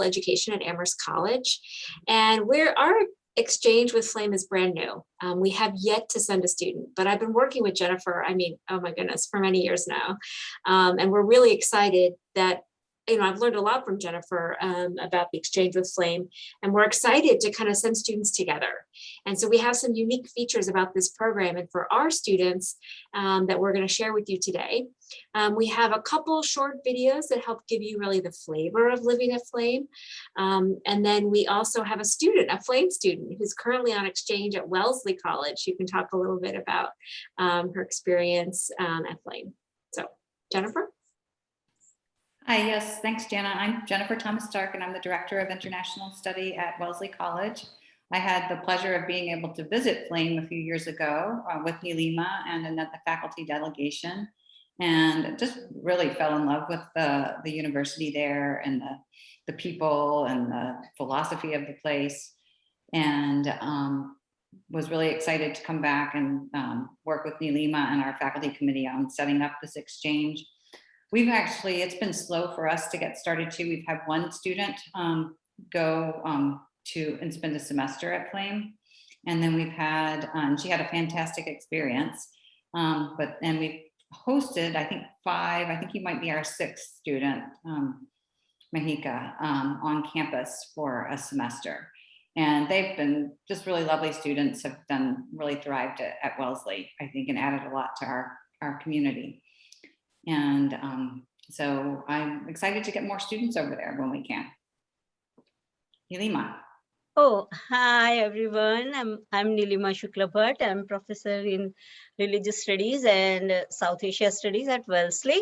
education at Amherst College. And our exchange with Flame is brand new. We have yet to send a student, but I've been working with Jennifer, I mean, oh my goodness, for many years now. And we're really excited that, I've learned a lot from Jennifer about the exchange with Flame, and we're excited to kind of send students together. And so we have some unique features about this program and for our students that we're going to share with you today. We have a couple short videos that help give you really the flavor of living at Flame. And then we also have a Flame student who's currently on exchange at Wellesley College, who can talk a little bit about her experience at Flame. So, Jennifer? Hi, yes, thanks, Jana. I'm Jennifer Thomas Stark, and I'm the Director of International Study at Wellesley College. I had the pleasure of being able to visit Flame a few years ago with Nilima and the faculty delegation, and just really fell in love with the university there and the people and the philosophy of the place, and was really excited to come back and work with Nilima and our faculty committee on setting up this exchange. It's been slow for us to get started too. We've had one student go to and spend a semester at Flame. And then we've had, she had a fantastic experience. But then we've hosted, I think I think he might be our sixth student, Mahika, on campus for a semester. And they've been just really lovely students, have really thrived at Wellesley, I think, and added a lot to our community. And so I'm excited to get more students over there when we can. Nilima. Oh, hi everyone. I'm Nilima Shuklabhat. I'm professor in religious studies and South Asia studies at Wellesley.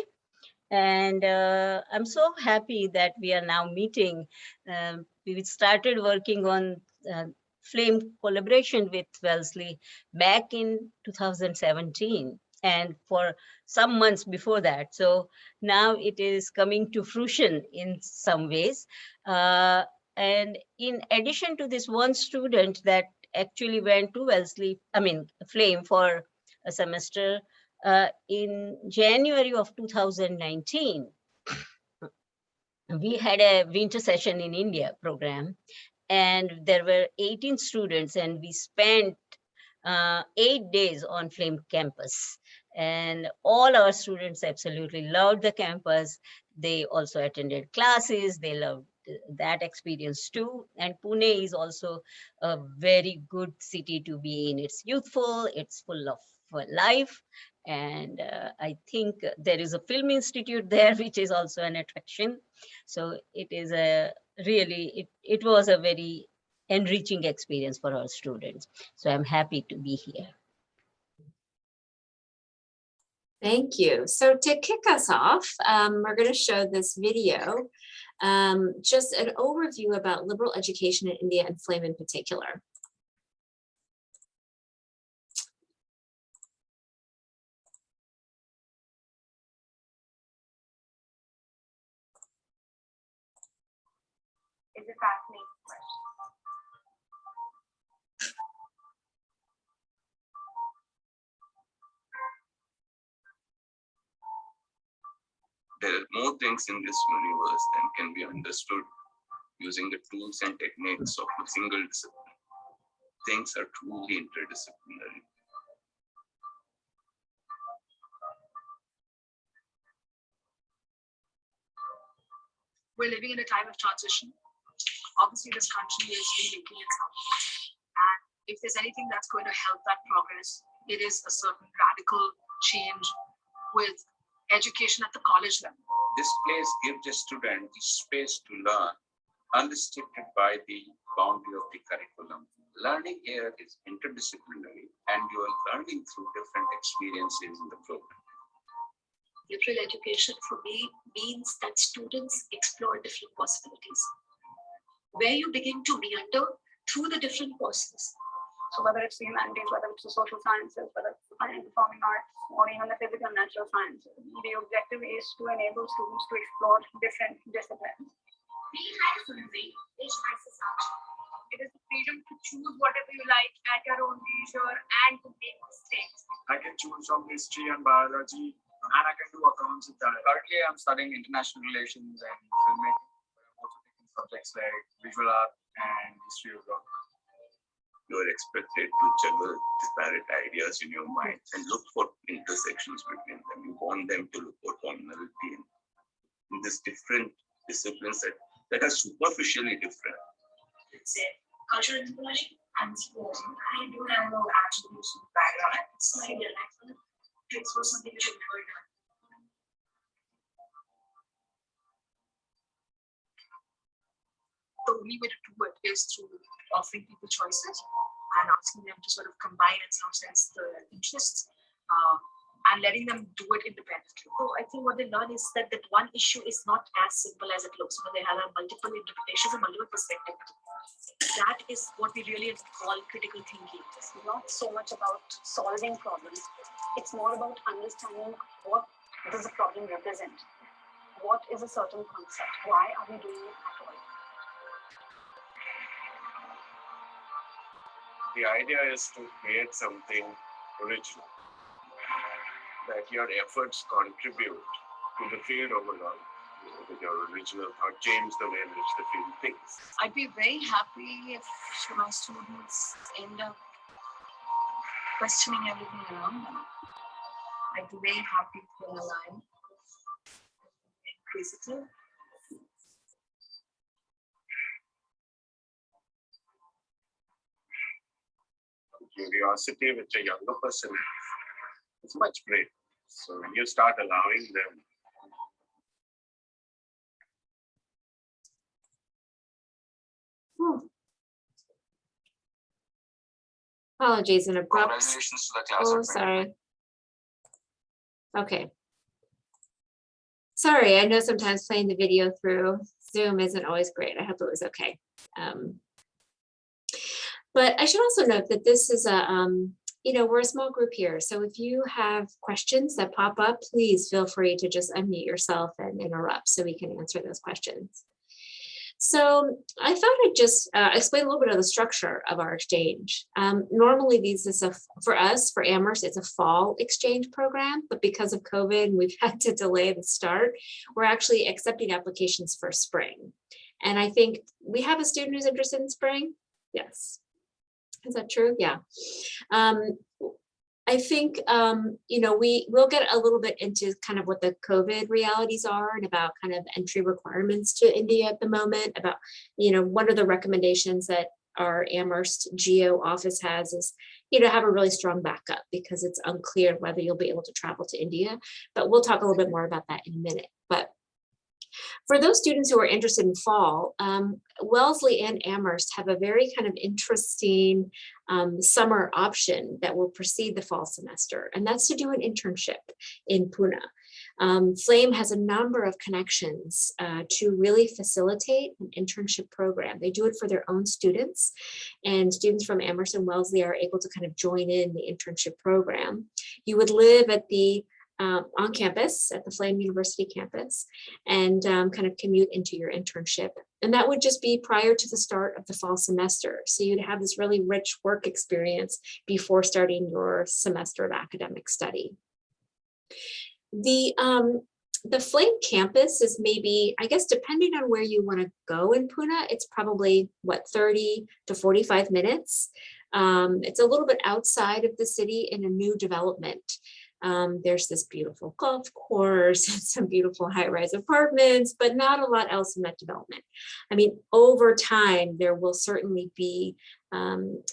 And I'm so happy that we are now meeting. We started working on Flame collaboration with Wellesley back in 2017. And for some months before that. So now it is coming to fruition in some ways. And in addition to this one student that actually went to Flame for a semester in January of 2019, we had a winter session in India program, and there were 18 students, and we spent 8 days on Flame campus. And all our students absolutely loved the campus. They also attended classes. They loved that experience too. And Pune is also a very good city to be in. It's youthful, it's full of life. And I think there is a film institute there, which is also an attraction. So it is it was a very enriching experience for our students. So I'm happy to be here. Thank you. So to kick us off, we're going to show this video, just an overview about liberal education in India and Flame in particular. It's a fascinating question. There are more things in this universe than can be understood using the tools and techniques of a single discipline. Things are truly interdisciplinary. We're living in a time of transition. Obviously, this country is remaking itself. And if there's anything that's going to help that progress, it is a certain radical change with education at the college level. This place gives a student the space to learn, unrestricted by the boundary of the curriculum. Learning here is interdisciplinary, and you are learning through different experiences in the program. Liberal education for me means that students explore different possibilities, where you begin to meander through the different courses. So whether it's the humanities, whether it's the social sciences, whether it's the fine and performing arts, or even the physical and natural sciences, the objective is to enable students to explore different disciplines. It is the freedom to choose whatever you like at your own leisure and to make mistakes. I can choose from history and biology, and I can do accounts with that. Currently, I'm studying international relations and filmmaking, but I'm also taking subjects like visual art and history of rock. You are expected to juggle disparate ideas in your mind and look for intersections between them. You want them to look for commonality in these different disciplines that are superficially different. Let's say cultural anthropology and sports. I do have no attribution background. It's my idea, like to explore something which I've never done. The only way to do it is through offering people choices and asking them to sort of combine in some sense the interests and letting them do it independently. So I think what they learn is that one issue is not as simple as it looks. They have multiple interpretations and multiple perspectives. That is what we really call critical thinking. It's not so much about solving problems. It's more about understanding what does a problem represent. What is a certain concept? Why are we doing it at all? The idea is to create something original, that your efforts contribute to the field overall, with your original thought, change the way in which the field thinks. I'd be very happy if my students end up questioning everything around them. I'd be very happy if they're alive, inquisitive. Curiosity with a younger person is much great. So when you start allowing them Apologies, an abrupt. Congratulations to the class Oh, of sorry. Okay. Sorry, I know sometimes playing the video through Zoom isn't always great. I hope it was okay. But I should also note that this is we're a small group here. So if you have questions that pop up, please feel free to just unmute yourself and interrupt so we can answer those questions. So I thought I'd just explain a little bit of the structure of our exchange. Normally for us, for Amherst, it's a fall exchange program, but because of COVID, we've had to delay the start. We're actually accepting applications for spring. And I think we have a student who's interested in spring. Yes. Is that true? Yeah. I think, we'll get a little bit into kind of what the COVID realities are and about kind of entry requirements to India at the moment, about, one of the recommendations that our Amherst Geo office has is, have a really strong backup because it's unclear whether you'll be able to travel to India, but we'll talk a little bit more about that in a minute. But for those students who are interested in fall, Wellesley and Amherst have a very kind of interesting summer option that will precede the fall semester, and that's to do an internship in Pune. Flame has a number of connections to really facilitate an internship program. They do it for their own students, and students from Amherst and Wellesley are able to kind of join in the internship program. You would live at the on campus at the Flame University campus and kind of commute into your internship. And that would just be prior to the start of the fall semester. So you'd have this really rich work experience before starting your semester of academic study. The Flame campus is maybe, I guess, depending on where you want to go in Pune, it's probably 30 to 45 minutes. It's a little bit outside of the city in a new development. There's this beautiful golf course and some beautiful high-rise apartments, but not a lot else in that development. I mean, over time, there will certainly be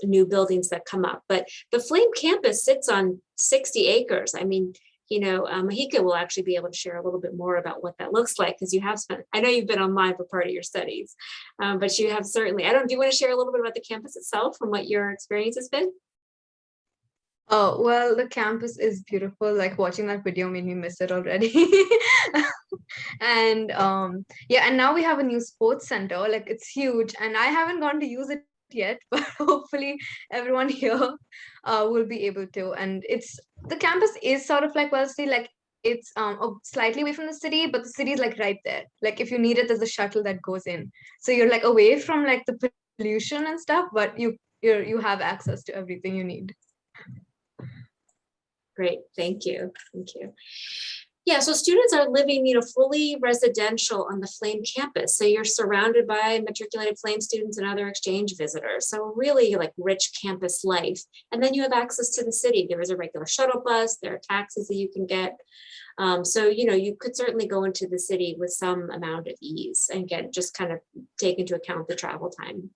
new buildings that come up, but the Flame campus sits on 60 acres. I mean, Mahika will actually be able to share a little bit more about what that looks like because you have spent, I know you've been online for part of your studies, but you have certainly, do you want to share a little bit about the campus itself and what your experience has been? Oh, well, the campus is beautiful. Like watching that video made me miss it already. And yeah, and now we have a new sports center. Like it's huge, and I haven't gone to use it yet, but hopefully everyone here will be able to. And the campus is sort of like Wellesley, like it's slightly away from the city, but the city is like right there. Like if you need it, there's a shuttle that goes in. So you're like away from like the pollution and stuff, but you have access to everything you need. Great, thank you, thank you. Yeah, so students are living, fully residential on the Flame campus. So you're surrounded by matriculated Flame students and other exchange visitors. So really like rich campus life. And then you have access to the city. There is a regular shuttle bus, there are taxis that you can get. So, you could certainly go into the city with some amount of ease and just kind of take into account the travel time.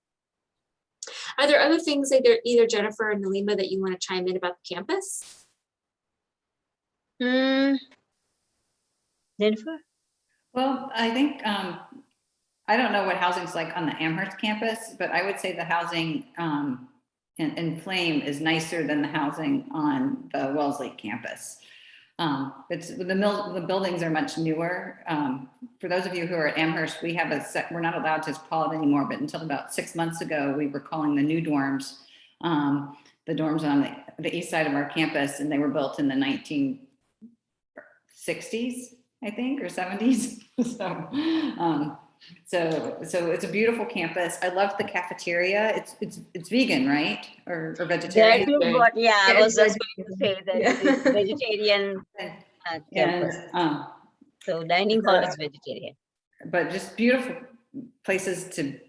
Are there other things either Jennifer or Nalima that you want to chime in about the campus? Jennifer? Well, I think, I don't know what housing's like on the Amherst campus, but I would say the housing in Flame is nicer than the housing on the Wellesley campus. The buildings are much newer. For those of you who are at Amherst, we have we're not allowed to call it anymore, but until about 6 months ago, we were calling the new dorms, the dorms on the east side of our campus, and they were built in the 1960s, I think, or 70s. So it's a beautiful campus. I love the cafeteria. It's vegan, right? Or That vegetarian? is what, I was Yes, just going to say that it is vegetarian campus. And, So dining hall is vegetarian. but just beautiful places to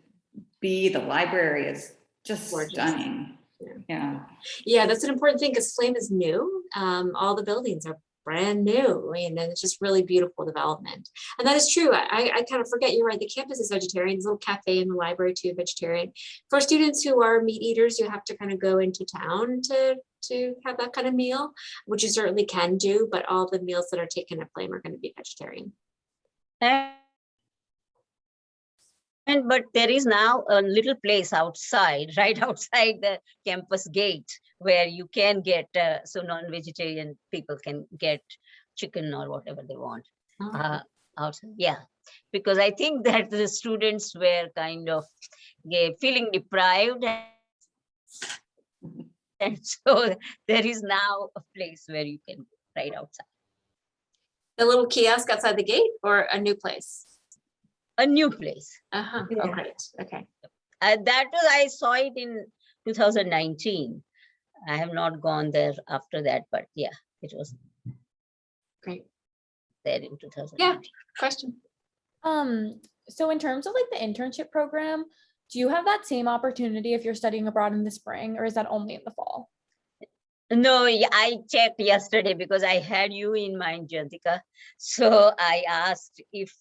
be. The library is just Gorgeous. stunning. Yeah, that's an important thing because Flame is new. All the buildings are brand new. And it's just really beautiful development. And that is true. I kind of forget, you're right. The campus is vegetarian. There's a little cafe in the library too, vegetarian. For students who are meat eaters, you have to kind of go into town to have that kind of meal, which you certainly can do, but all the meals that are taken at Flame are going to be vegetarian. But there is now a little place outside, right outside the campus gate, where you can get, so non-vegetarian people can get chicken or whatever they want. Outside. Yeah, because I think that the students were kind of feeling deprived. And so there is now a place where you can go right outside. The little kiosk outside the gate or a new place? A new place. Oh, great. Okay. That was, I saw it in 2019. I have not gone there after that, but yeah, it was Great. there in 2019. Yeah. Question. So in terms of like the internship program, do you have that same opportunity if you're studying abroad in the spring, or is that only in the fall? No, I checked yesterday because I had you in mind, Jantika. So I asked if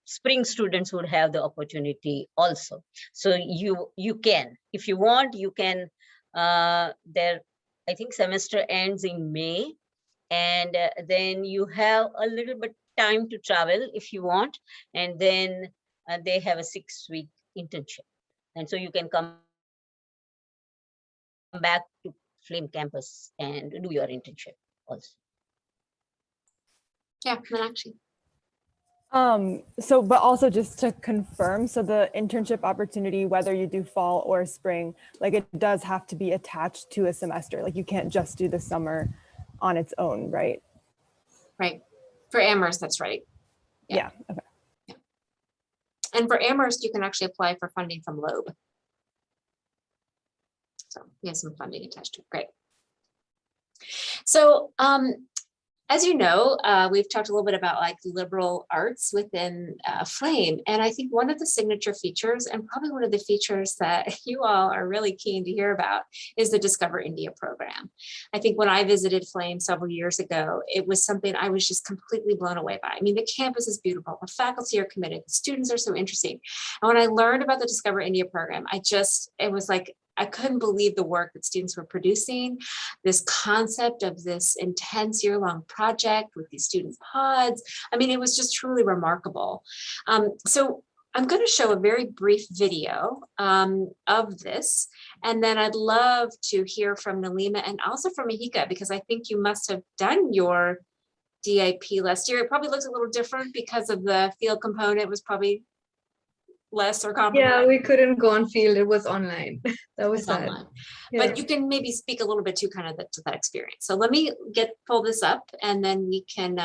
spring students would have the opportunity also. So you can, if you want, you can, I think semester ends in May, and then you have a little bit time to travel if you want, and then they have a 6-week internship. And so you can come back to Flame campus and do your internship also. Yeah, Meenakshi. So, but also just to confirm, so the internship opportunity, whether you do fall or spring, like it does have to be attached to a semester. Like you can't just do the summer on its own, right? Right. For Amherst, that's right. Yeah. Okay. Yeah. And for Amherst, you can actually apply for funding from Loeb. So we have some funding attached to it. Great. So as you know, we've talked a little bit about like liberal arts within Flame. And I think one of the signature features, and probably one of the features that you all are really keen to hear about, is the Discover India program. I think when I visited Flame several years ago, it was something I was just completely blown away by. I mean, the campus is beautiful. The faculty are committed. The students are so interesting. And when I learned about the Discover India program, it was like, I couldn't believe the work that students were producing, this concept of this intense year-long project with these student pods. I mean, it was just truly remarkable. So I'm going to show a very brief video of this, and then I'd love to hear from Nalima and also from Mahika, because I think you must have done your DIP last year. It probably looks a little different because of the field component. It was probably less or comparable. Yeah, we couldn't go on field. It was online. That was sad. Online. Yeah. But you can maybe speak a little bit to kind of to that experience. So let me pull this up, and then we can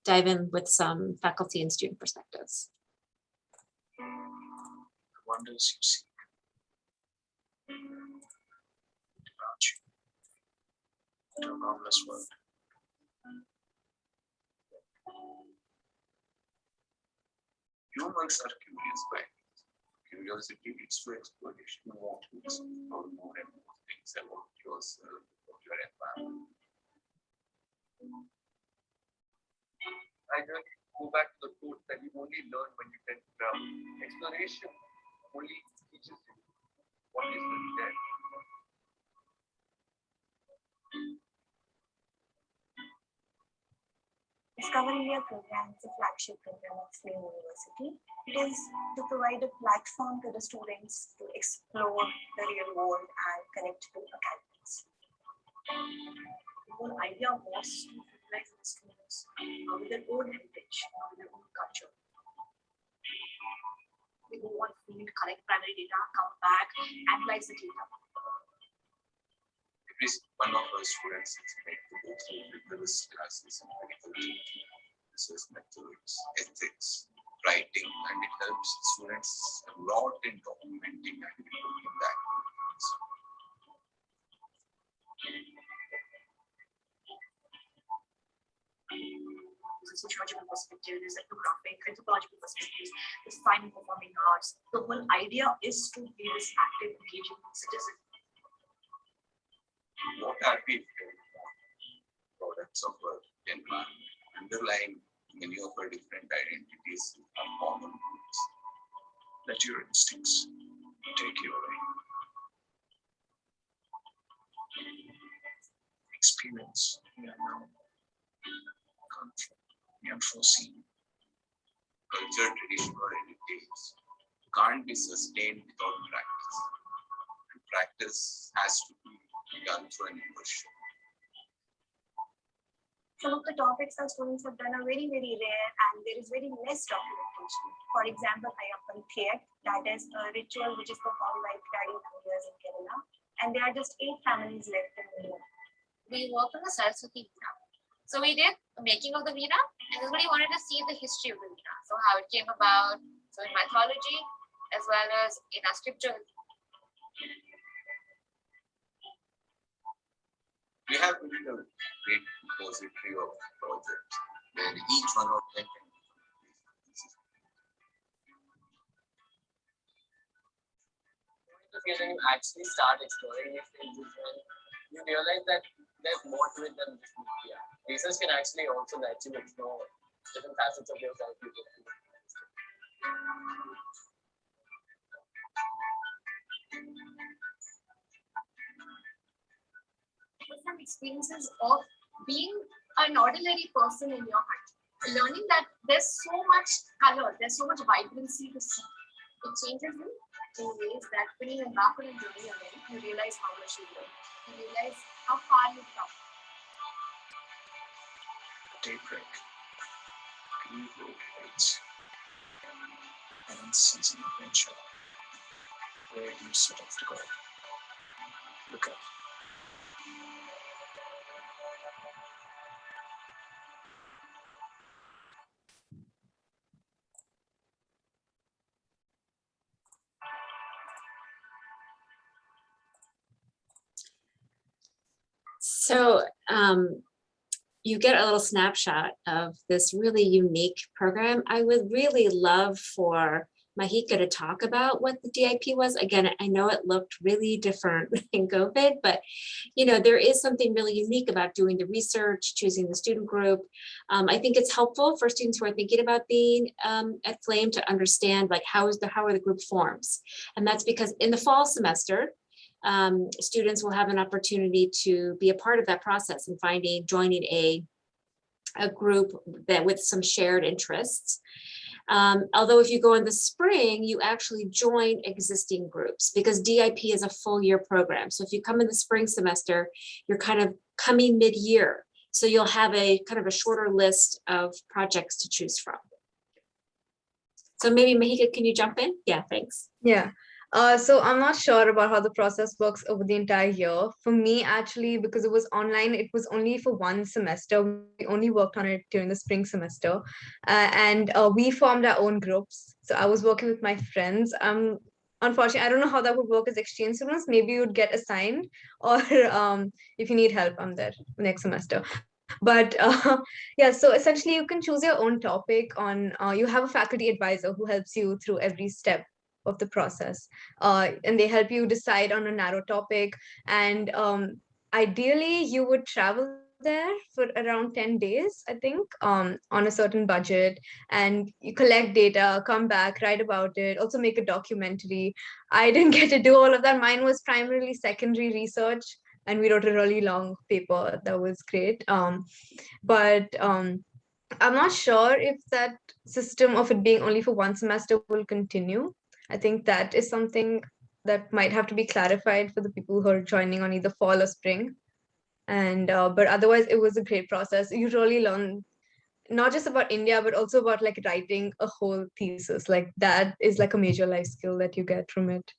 dive in with some faculty and student perspectives. The wonders you seek around you, into a boundless world. Humans are curious by nature. Curiosity leads to exploration. You want to explore more and more things about yourself, about your environment. I just go back to the quote that you only learn when you get exploration only teaches you what is really there. Discover India program is a flagship program of Flame University. It is to provide a platform to the students to explore the real world and connect to academics. The whole idea was to utilize the students with their own heritage, with their own culture. They go on field, collect primary data, come back, analyze the data. Every one of our students is made to go through rigorous classes in critical thinking, research methods, ethics, writing, and it helps students a lot in documenting and improving the activities. There's a sociological perspective, there's ethnographic, anthropological perspectives, there's fine and performing arts. The whole idea is to be this active, engaging citizen. What are we products of our environment? Underlying many of our different identities are common roots. Let your instincts take you away. Experience the unknown. Conflict the unforeseen. Culture, tradition, or heritage can't be sustained without practice. And practice has to be done through an immersion. Some of the topics that students have done are very, very rare and there is very less documentation. For example, Ayappan Thiyat, that is a ritual which is performed by trading families in Kerala. And there are just 8 families left in India. We worked on the Saraswati Veena. So we did the making of the Veena and everybody wanted to see the history of the Veena. So how it came about, so in mythology as well as in our scripture. We have built a great repository of projects where each one of them can be When you actually start exploring these things, you realize that there's more to it than just media. Research can actually also let you explore different facets of yourself. Some experiences of being an ordinary person in your country, learning that there's so much color, there's so much vibrancy to see. It changes you in ways that when you embark on a journey again, you realize how much you learn. You realize how far you've come. daybreak, evil waits, an unceasing adventure. Where you set off to go. Look up. So you get a little snapshot of this really unique program. I would really love for Mahika to talk about what the DIP was. Again, I know it looked really different in COVID, but you know, there is something really unique about doing the research, choosing the student group. I think it's helpful for students who are thinking about being at Flame to understand like how are the group forms. And that's because in the fall semester, students will have an opportunity to be a part of that process and joining a group that with some shared interests. Although if you go in the spring, you actually join existing groups because DIP is a full year program. So if you come in the spring semester, you're kind of coming mid-year. So you'll have a kind of a shorter list of projects to choose from. So maybe Mahika, can you jump in? Yeah, thanks. Yeah. So I'm not sure about how the process works over the entire year. For me, actually, because it was online, it was only for one semester. We only worked on it during the spring semester. And we formed our own groups. So I was working with my friends. Unfortunately, I don't know how that would work as exchange students. Maybe you would get assigned or if you need help, I'm there next semester. But yeah, so essentially you can choose your own topic on, you have a faculty advisor who helps you through every step of the process. And they help you decide on a narrow topic. And ideally you would travel there for around 10 days, I think, on a certain budget, and you collect data, come back, write about it, also make a documentary. I didn't get to do all of that. Mine was primarily secondary research, and we wrote a really long paper that was great. But I'm not sure if that system of it being only for one semester will continue. I think that is something that might have to be clarified for the people who are joining on either fall or spring. And but otherwise, it was a great process. You really learn not just about India, but also about like writing a whole thesis. Like that is like a major life skill that you get from it.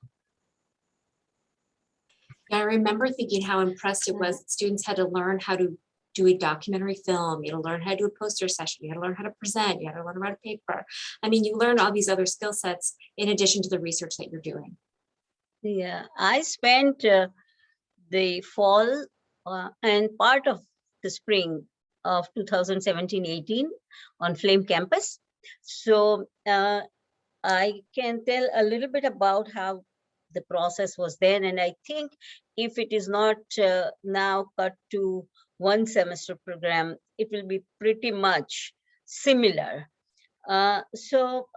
Yeah, I remember thinking how impressed it was that students had to learn how to do a documentary film, you had to learn how to do a poster session, you had to learn how to present, you had to learn about a paper. I mean, you learn all these other skill sets in addition to the research that you're doing. Yeah, I spent the fall and part of the spring of 2017-18 on Flame campus. So I can tell a little bit about how the process was then. And I think if it is not now cut to one semester program, it will be pretty much similar. So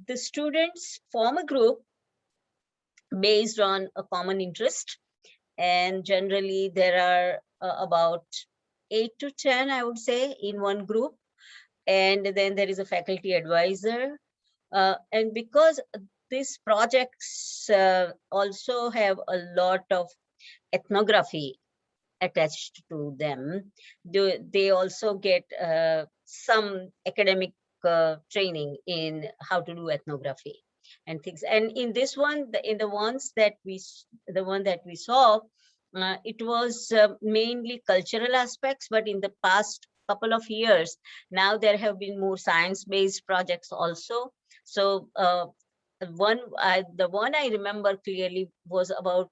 the students form a group based on a common interest. And generally there are about 8 to 10, I would say, in one group. And then there is a faculty advisor. And because these projects also have a lot of ethnography attached to them, they also get some academic training in how to do ethnography and things. And in this one, in the one that we saw, it was mainly cultural aspects, but in the past couple of years, now there have been more science-based projects also. So the one I remember clearly was about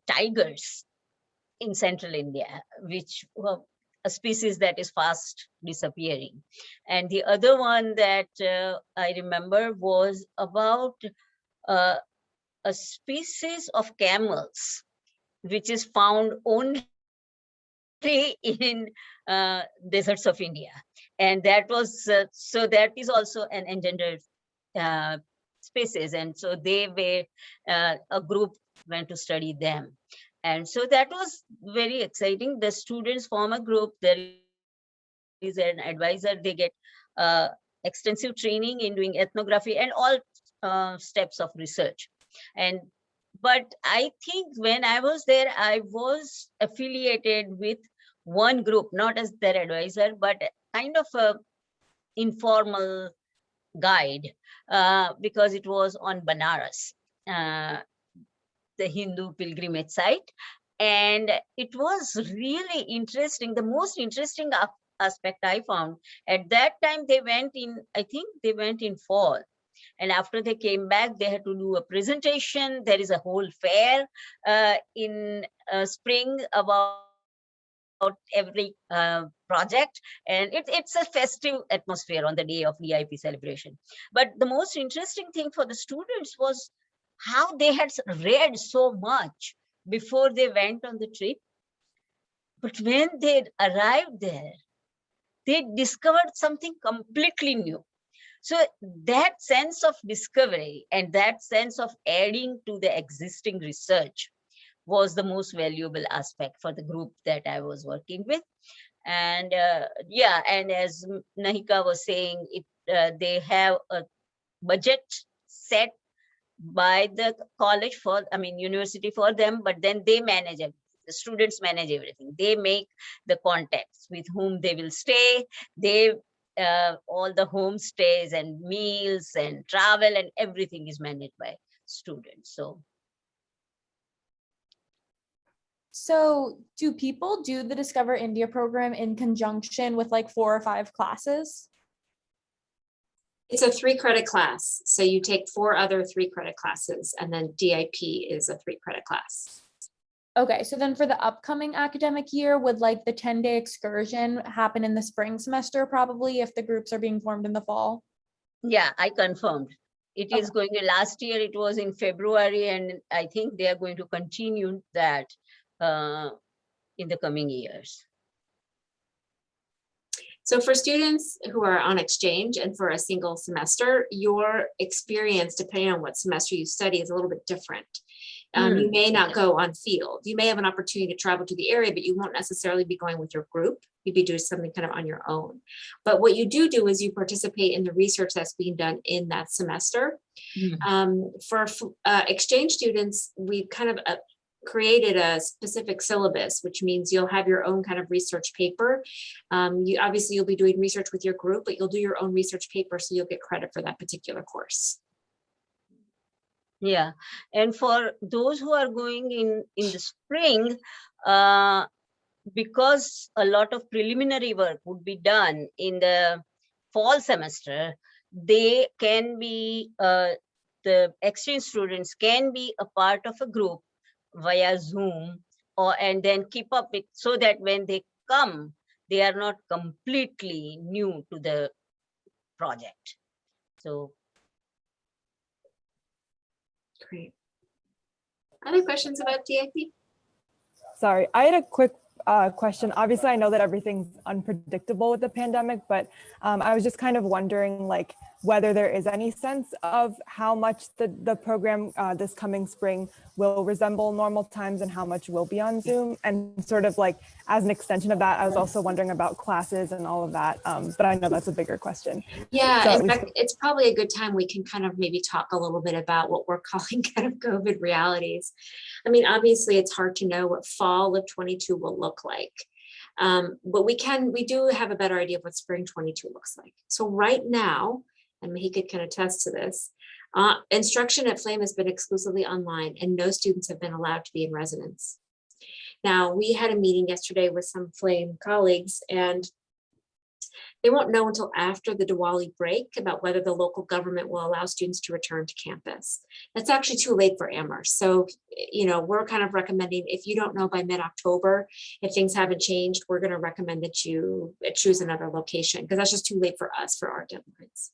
tigers in central India, which were a species that is fast disappearing. And the other one that I remember was about a species of camels, which is found only in deserts of India. And that was, so that is also an endangered species. And so they were, a group went to study them. And so that was very exciting. The students form a group, there is an advisor, they get extensive training in doing ethnography and all steps of research. And but I think when I was there, I was affiliated with one group, not as their advisor, but kind of a informal guide, because it was on Banaras, the Hindu pilgrimage site. And it was really interesting. The most interesting aspect I found, at that time they went in, I think they went in fall. And after they came back, they had to do a presentation. There is a whole fair in spring about every project. And it's a festive atmosphere on the day of DIP celebration. But the most interesting thing for the students was how they had read so much before they went on the trip. But when they arrived there, they discovered something completely new. So that sense of discovery and that sense of adding to the existing research was the most valuable aspect for the group that I was working with. And yeah, and as Nahika was saying, they have a budget set by the college for, I mean, university for them, but then they manage everything. The students manage everything. They make the contacts with whom they will stay. They all the homestays and meals and travel and everything is managed by students. So do people do the Discover India program in conjunction with like 4 or 5 classes? It's a 3-credit class. So you take 4 other 3-credit classes, and then DIP is a 3-credit class. Okay, so then for the upcoming academic year, would like the 10-day excursion happen in the spring semester probably if the groups are being formed in the fall? Yeah, I confirmed. It is going to, last year it was in February, and I think they are going to continue that in the coming years. So for students who are on exchange and for a single semester, your experience, depending on what semester you study, is a little bit different. You may not go on field. You may have an opportunity to travel to the area, but you won't necessarily be going with your group. You'd be doing something kind of on your own. But what you do is you participate in the research that's being done in that semester. For exchange students, we kind of created a specific syllabus, which means you'll have your own kind of research paper. You'll be doing research with your group, but you'll do your own research paper, so you'll get credit for that particular course. Yeah, and for those who are going in the spring, because a lot of preliminary work would be done in the fall semester, they can be, the exchange students can be a part of a group via Zoom, and then keep up with, so that when they come, they are not completely new to the project. So. Great. Other questions about DIP? Sorry, I had a quick question. Obviously, I know that everything's unpredictable with the pandemic, but I was just kind of wondering, like, whether there is any sense of how much the program this coming spring will resemble normal times and how much will be on Zoom. And sort of like as an extension of that, I was also wondering about classes and all of that, but I know that's a bigger question. Yeah, So in fact, it's probably a good time we can kind of maybe talk a little bit about what we're calling kind of COVID realities. I mean, obviously it's hard to know what fall of 22 will look like. But we do have a better idea of what spring 22 looks like. So right now, and he can attest to this, instruction at Flame has been exclusively online and no students have been allowed to be in residence. Now, we had a meeting yesterday with some Flame colleagues, and they won't know until after the Diwali break about whether the local government will allow students to return to campus. That's actually too late for Amherst. So, we're kind of recommending, if you don't know by mid-October, if things haven't changed, we're going to recommend that you choose another location, because that's just too late for us for our deadlines.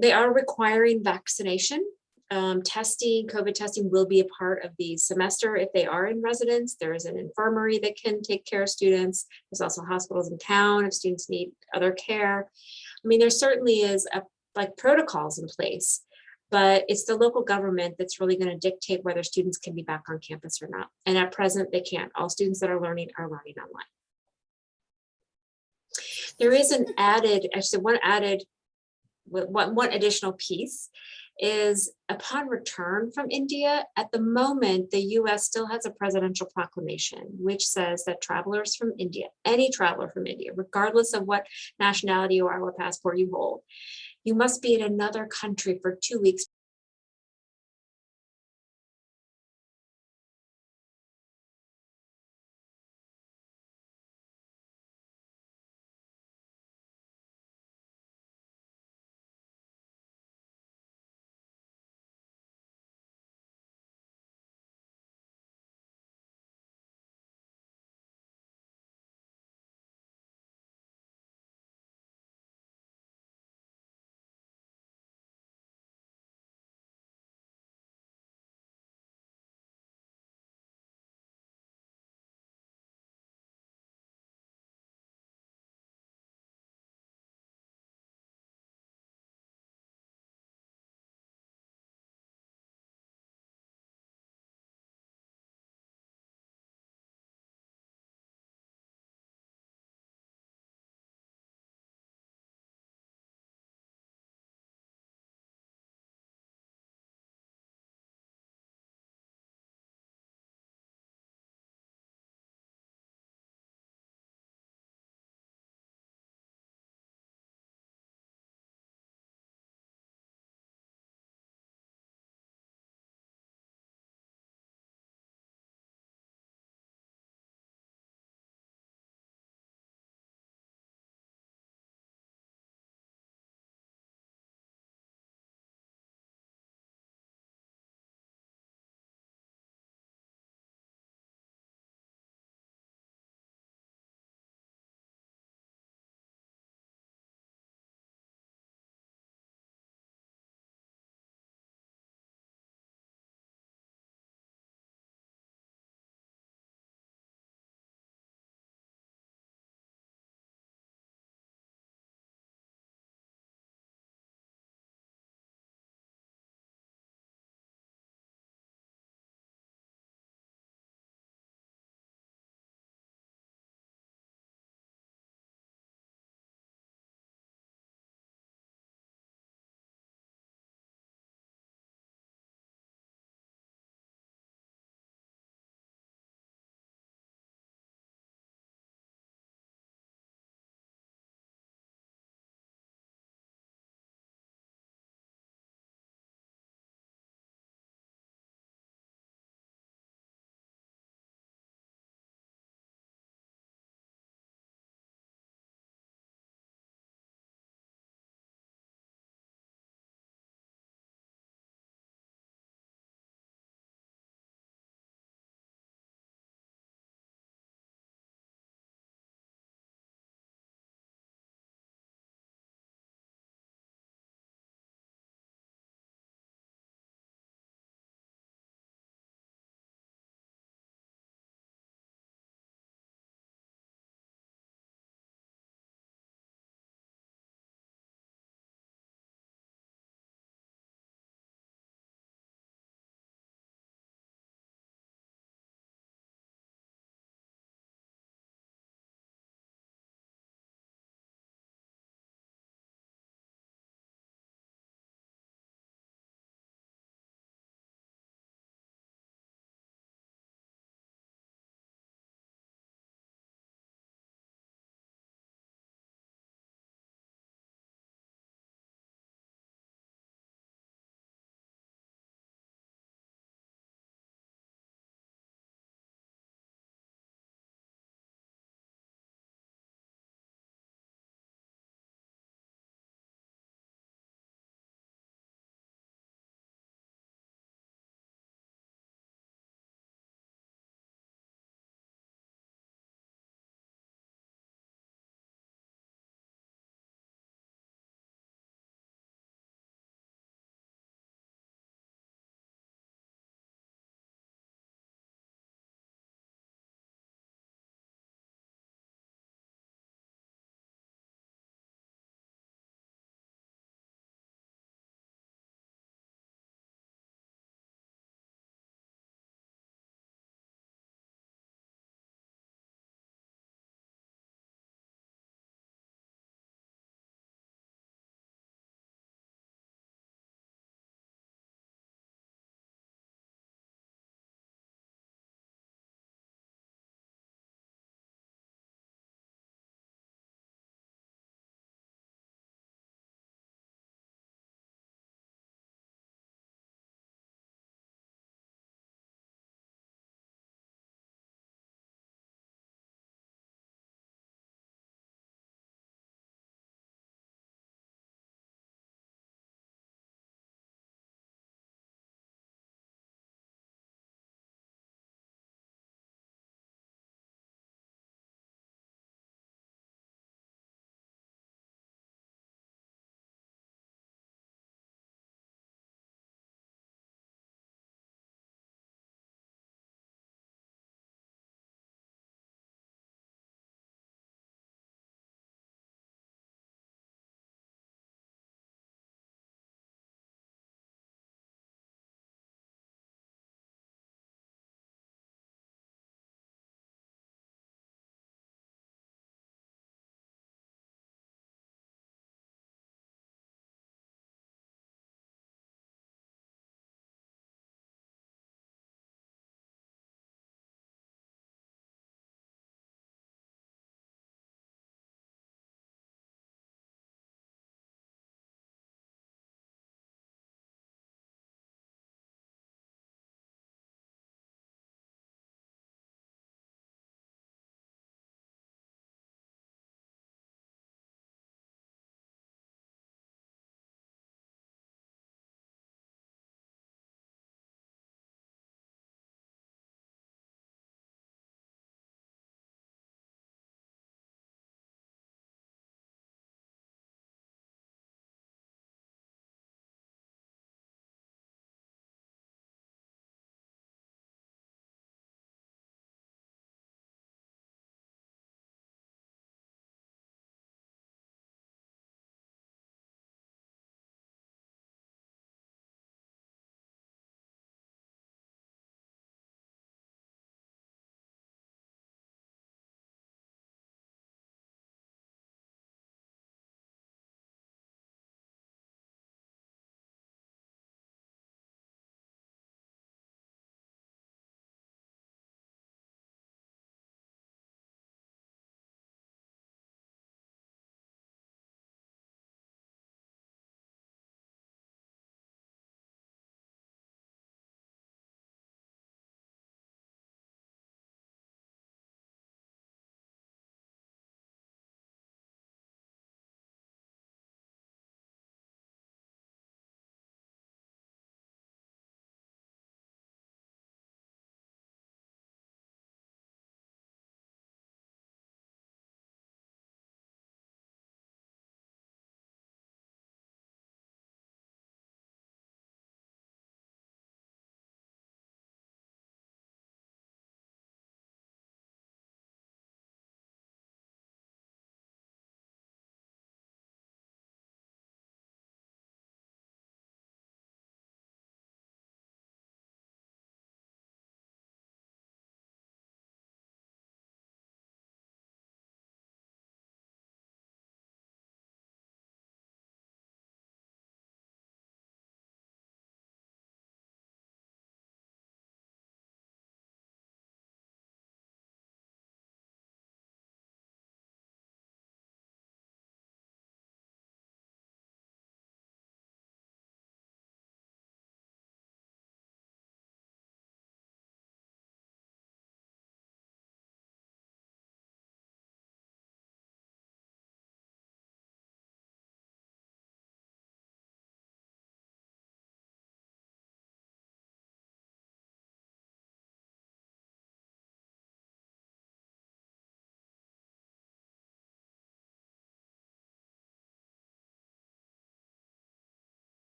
They are requiring vaccination. COVID testing will be a part of the semester if they are in residence. There is an infirmary that can take care of students. There's also hospitals in town if students need other care. I mean, there certainly is protocols in place, but it's the local government that's really going to dictate whether students can be back on campus or not. And at present, they can't. All students that are learning online. There is one additional piece is upon return from India. At the moment, the US still has a presidential proclamation, which says that travelers from India, any traveler from India, regardless of what nationality or passport you hold, you must be in another country for 2 weeks